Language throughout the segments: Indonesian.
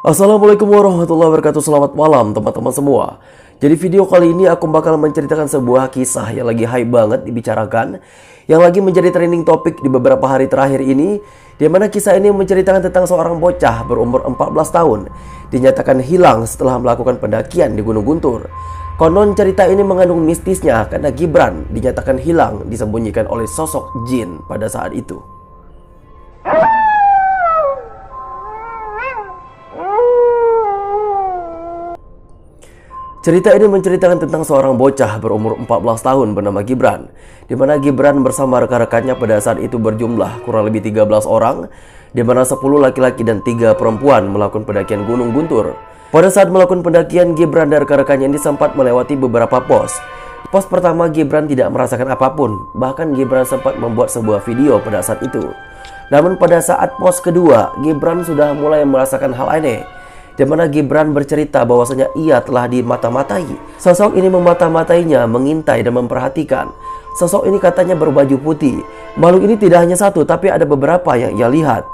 Assalamualaikum warahmatullahi wabarakatuh. Selamat malam teman-teman semua. Jadi video kali ini aku bakal menceritakan sebuah kisah yang lagi hype banget dibicarakan, yang lagi menjadi trending topik di beberapa hari terakhir ini, di mana kisah ini menceritakan tentang seorang bocah berumur 14 tahun dinyatakan hilang setelah melakukan pendakian di Gunung Guntur. Konon cerita ini mengandung mistisnya karena Gibran dinyatakan hilang disembunyikan oleh sosok jin pada saat itu. Cerita ini menceritakan tentang seorang bocah berumur 14 tahun bernama Gibran, di mana Gibran bersama rekan-rekannya pada saat itu berjumlah kurang lebih 13 orang, di mana 10 laki-laki dan 3 perempuan melakukan pendakian Gunung Guntur. Pada saat melakukan pendakian, Gibran dan rekan-rekannya ini sempat melewati beberapa pos. Pos pertama Gibran tidak merasakan apapun, bahkan Gibran sempat membuat sebuah video pada saat itu. Namun pada saat pos kedua, Gibran sudah mulai merasakan hal aneh, di mana Gibran bercerita bahwasanya ia telah dimata-matai. Sosok ini memata-matainya, mengintai dan memperhatikan. Sosok ini katanya berbaju putih. Makhluk ini tidak hanya satu, tapi ada beberapa yang ia lihat.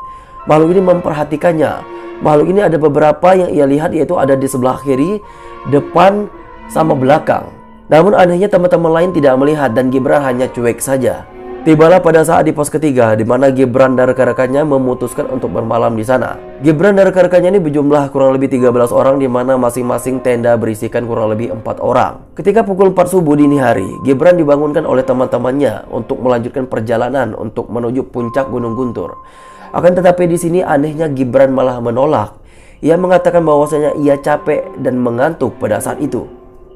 Makhluk ini memperhatikannya. Makhluk ini ada beberapa yang ia lihat, yaitu ada di sebelah kiri, depan, sama belakang. Namun anehnya teman-teman lain tidak melihat dan Gibran hanya cuek saja. Tibalah pada saat di pos ketiga, di mana Gibran dan rekan-rekannya memutuskan untuk bermalam di sana. Gibran dan rekan-rekannya ini berjumlah kurang lebih 13 orang, di mana masing-masing tenda berisikan kurang lebih 4 orang. Ketika pukul 4 subuh dini hari, Gibran dibangunkan oleh teman-temannya untuk melanjutkan perjalanan untuk menuju puncak Gunung Guntur. Akan tetapi di sini anehnya Gibran malah menolak. Ia mengatakan bahwasanya ia capek dan mengantuk pada saat itu.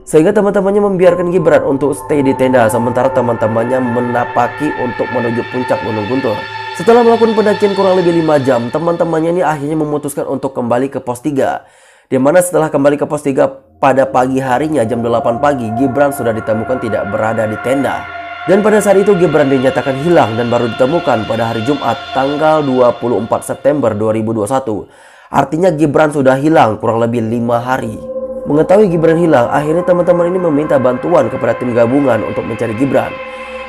Sehingga teman-temannya membiarkan Gibran untuk stay di tenda, sementara teman-temannya menapaki untuk menuju puncak Gunung Guntur. Setelah melakukan pendakian kurang lebih 5 jam, teman-temannya ini akhirnya memutuskan untuk kembali ke pos 3. Di mana setelah kembali ke pos 3 pada pagi harinya jam 8 pagi, Gibran sudah ditemukan tidak berada di tenda. Dan pada saat itu Gibran dinyatakan hilang dan baru ditemukan pada hari Jumat tanggal 24 September 2021. Artinya Gibran sudah hilang kurang lebih 5 hari. Mengetahui Gibran hilang, akhirnya teman-teman ini meminta bantuan kepada tim gabungan untuk mencari Gibran.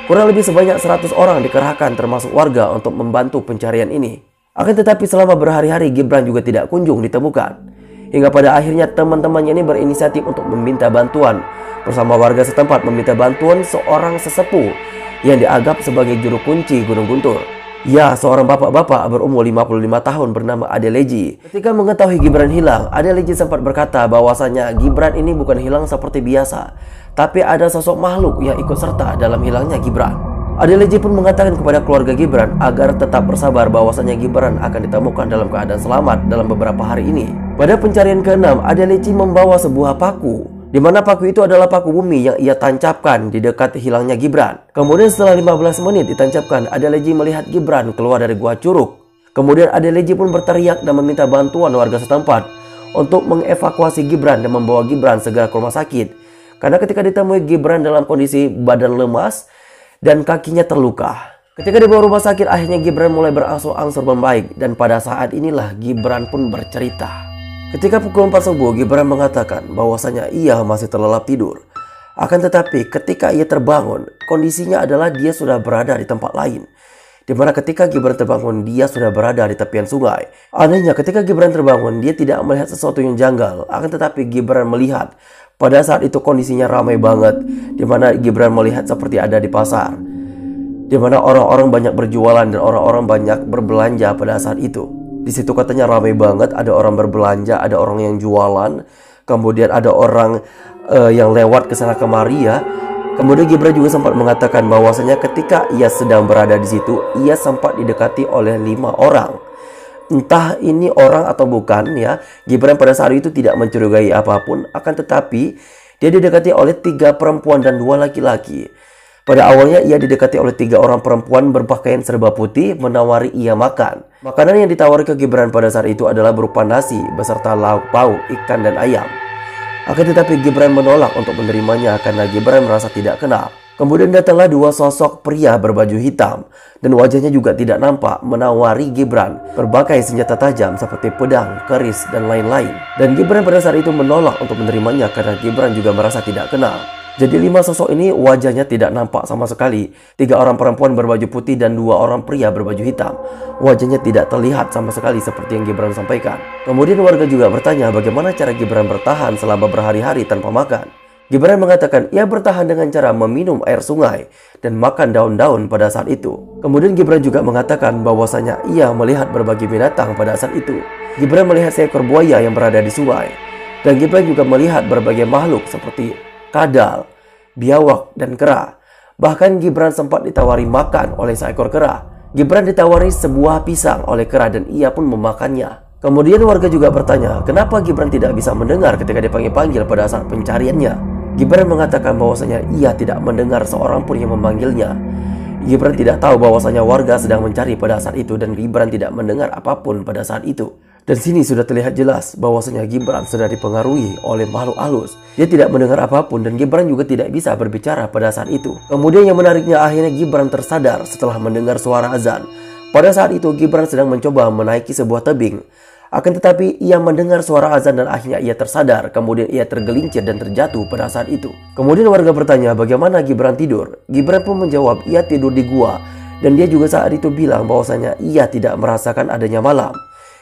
Kurang lebih sebanyak 100 orang dikerahkan termasuk warga untuk membantu pencarian ini. Akan tetapi selama berhari-hari Gibran juga tidak kunjung ditemukan. Hingga pada akhirnya teman-temannya ini berinisiatif untuk meminta bantuan. Bersama warga setempat meminta bantuan seorang sesepuh yang dianggap sebagai juru kunci Gunung Guntur. Ya, seorang bapak-bapak berumur 55 tahun bernama Adeleji. Ketika mengetahui Gibran hilang, Adeleji sempat berkata bahwasanya Gibran ini bukan hilang seperti biasa, tapi ada sosok makhluk yang ikut serta dalam hilangnya Gibran. Adeleji pun mengatakan kepada keluarga Gibran agar tetap bersabar bahwasanya Gibran akan ditemukan dalam keadaan selamat dalam beberapa hari ini. Pada pencarian ke-6, Adeleji membawa sebuah paku, di mana paku itu adalah paku bumi yang ia tancapkan di dekat hilangnya Gibran. Kemudian setelah 15 menit ditancapkan, Adeleji melihat Gibran keluar dari gua curug. Kemudian Adeleji pun berteriak dan meminta bantuan warga setempat untuk mengevakuasi Gibran dan membawa Gibran segera ke rumah sakit. Karena ketika ditemui Gibran dalam kondisi badan lemas dan kakinya terluka. Ketika dibawa rumah sakit, akhirnya Gibran mulai berangsur-angsur membaik dan pada saat inilah Gibran pun bercerita. Ketika pukul 4 subuh, Gibran mengatakan bahwasanya ia masih terlelap tidur. Akan tetapi ketika ia terbangun, kondisinya adalah dia sudah berada di tempat lain. Di mana ketika Gibran terbangun, dia sudah berada di tepian sungai. Anehnya ketika Gibran terbangun, dia tidak melihat sesuatu yang janggal. Akan tetapi Gibran melihat pada saat itu kondisinya ramai banget. Di mana Gibran melihat seperti ada di pasar. Di mana orang-orang banyak berjualan dan orang-orang banyak berbelanja pada saat itu. Di situ katanya ramai banget, ada orang berbelanja, ada orang yang jualan, kemudian ada orang yang lewat ke sana kemari ya. Kemudian Gibran juga sempat mengatakan bahwasanya ketika ia sedang berada di situ, ia sempat didekati oleh 5 orang. Entah ini orang atau bukan ya. Gibran pada saat itu tidak mencurigai apapun, akan tetapi dia didekati oleh 3 perempuan dan 2 laki-laki. Pada awalnya ia didekati oleh 3 orang perempuan berpakaian serba putih menawari ia makan. Makanan yang ditawari ke Gibran pada saat itu adalah berupa nasi beserta lauk pauk, ikan dan ayam. Akan tetapi Gibran menolak untuk menerimanya karena Gibran merasa tidak kenal. Kemudian datanglah 2 sosok pria berbaju hitam dan wajahnya juga tidak nampak menawari Gibran berbagai senjata tajam seperti pedang, keris dan lain-lain. Dan Gibran pada saat itu menolak untuk menerimanya karena Gibran juga merasa tidak kenal. Jadi 5 sosok ini wajahnya tidak nampak sama sekali. 3 orang perempuan berbaju putih dan 2 orang pria berbaju hitam. Wajahnya tidak terlihat sama sekali seperti yang Gibran sampaikan. Kemudian warga juga bertanya bagaimana cara Gibran bertahan selama berhari-hari tanpa makan. Gibran mengatakan ia bertahan dengan cara meminum air sungai dan makan daun-daun pada saat itu. Kemudian Gibran juga mengatakan bahwasanya ia melihat berbagai binatang pada saat itu. Gibran melihat seekor buaya yang berada di sungai. Dan Gibran juga melihat berbagai makhluk seperti kadal, biawak, dan kera. Bahkan Gibran sempat ditawari makan oleh seekor kera. Gibran ditawari sebuah pisang oleh kera dan ia pun memakannya. Kemudian warga juga bertanya, kenapa Gibran tidak bisa mendengar ketika dipanggil-panggil pada saat pencariannya? Gibran mengatakan bahwasanya ia tidak mendengar seorang pun yang memanggilnya. Gibran tidak tahu bahwasanya warga sedang mencari pada saat itu dan Gibran tidak mendengar apapun pada saat itu. Dan sini sudah terlihat jelas bahwasanya Gibran sudah dipengaruhi oleh makhluk halus. Dia tidak mendengar apapun dan Gibran juga tidak bisa berbicara pada saat itu. Kemudian yang menariknya akhirnya Gibran tersadar setelah mendengar suara azan. Pada saat itu Gibran sedang mencoba menaiki sebuah tebing. Akan tetapi ia mendengar suara azan dan akhirnya ia tersadar. Kemudian ia tergelincir dan terjatuh pada saat itu. Kemudian warga bertanya bagaimana Gibran tidur. Gibran pun menjawab ia tidur di gua. Dan dia juga saat itu bilang bahwasanya ia tidak merasakan adanya malam.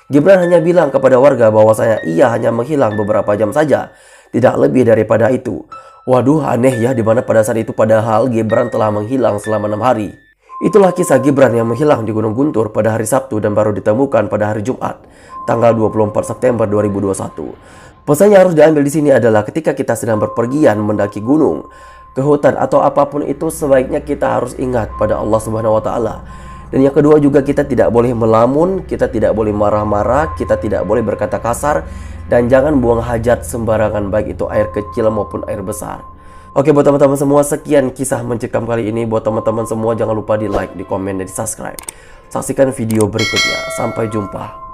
Gibran hanya bilang kepada warga bahwasanya ia hanya menghilang beberapa jam saja. Tidak lebih daripada itu. Waduh, aneh ya, dimana pada saat itu padahal Gibran telah menghilang selama 6 hari. Itulah kisah Gibran yang menghilang di Gunung Guntur pada hari Sabtu dan baru ditemukan pada hari Jumat, tanggal 24 September 2021. Pesan yang harus diambil di sini adalah ketika kita sedang berpergian mendaki gunung, ke hutan atau apapun itu, sebaiknya kita harus ingat pada Allah Subhanahu wa taala. Dan yang kedua juga kita tidak boleh melamun, kita tidak boleh marah-marah, kita tidak boleh berkata kasar, dan jangan buang hajat sembarangan baik itu air kecil maupun air besar. Oke, buat teman-teman semua, sekian kisah mencekam kali ini. Buat teman-teman semua jangan lupa di like, di komen, dan di subscribe. Saksikan video berikutnya. Sampai jumpa.